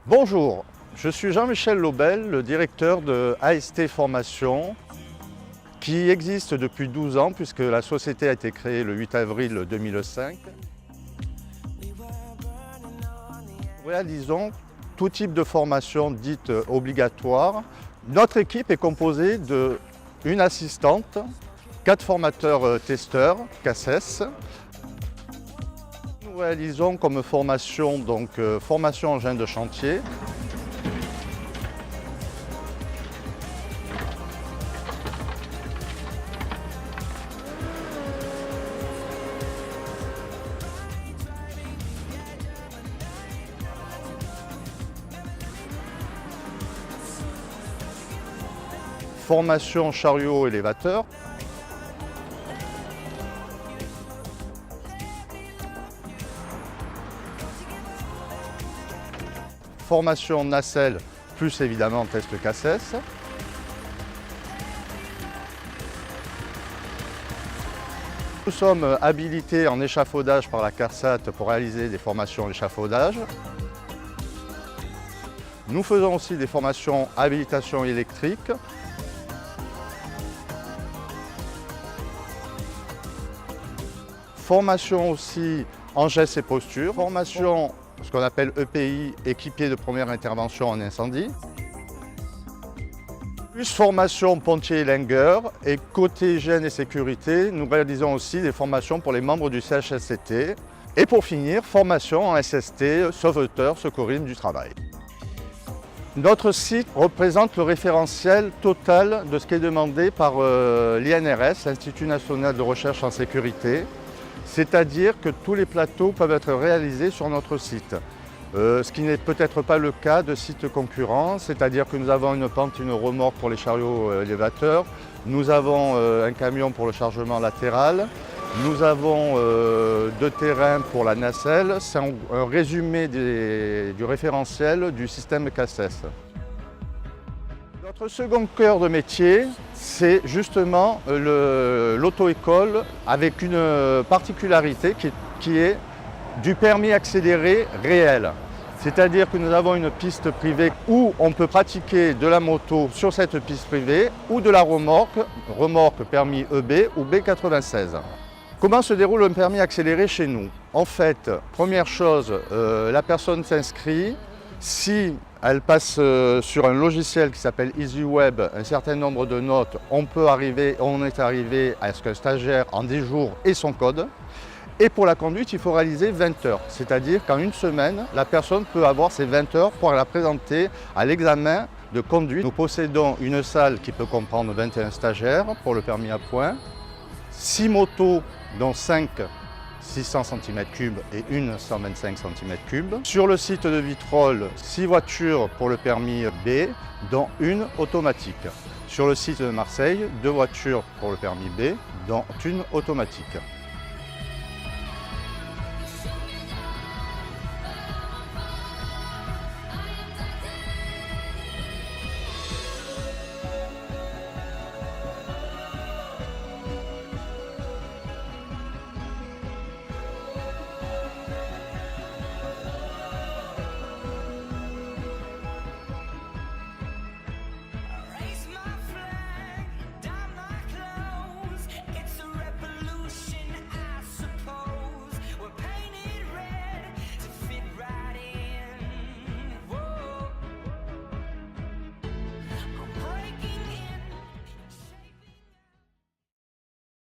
Bonjour, je suis Jean-Michel Lobel, le directeur de AST Formation, qui existe depuis 12 ans puisque la société a été créée le 8 avril 2005. Nous réalisons tout type de formation dite obligatoire. Notre équipe est composée d'une assistante, 4 formateurs testeurs, CACES. Nous réalisons comme formation, formation engin de chantier, formation chariot élévateur, formation nacelle, plus évidemment test CACES. Nous sommes habilités en échafaudage par la CARSAT pour réaliser des formations échafaudage. Nous faisons aussi des formations habilitation électrique. Formation aussi en gestes et postures. Formation, ce qu'on appelle EPI, équipier de première intervention en incendie. Plus formation pontier et lingueur. Et côté hygiène et sécurité, nous réalisons aussi des formations pour les membres du CHSCT. Et pour finir, formation en SST, sauveteur, secourisme du travail. Notre site représente le référentiel total de ce qui est demandé par l'INRS, l'Institut national de recherche en sécurité. C'est-à-dire que tous les plateaux peuvent être réalisés sur notre site. Ce qui n'est peut-être pas le cas de sites concurrents, c'est-à-dire que nous avons une pente, une remorque pour les chariots élévateurs, nous avons un camion pour le chargement latéral, nous avons 2 terrains pour la nacelle. C'est un résumé du référentiel du système CACES. Notre second cœur de métier, c'est justement l'auto-école avec une particularité qui est du permis accéléré réel. C'est-à-dire que nous avons une piste privée où on peut pratiquer de la moto sur cette piste privée ou de la remorque permis EB ou B96. Comment se déroule un permis accéléré chez nous? En fait, première chose, la personne s'inscrit. Si elle passe sur un logiciel qui s'appelle EasyWeb, un certain nombre de notes, on est arrivé à ce qu'un stagiaire en 10 jours ait son code. Et pour la conduite, il faut réaliser 20 heures. C'est-à-dire qu'en une semaine, la personne peut avoir ses 20 heures pour la présenter à l'examen de conduite. Nous possédons une salle qui peut comprendre 21 stagiaires pour le permis à points, 6 motos, dont 5 600 cm3 et une 125 cm3. Sur le site de Vitrolles, 6 voitures pour le permis B, dont une automatique. Sur le site de Marseille, 2 voitures pour le permis B, dont une automatique.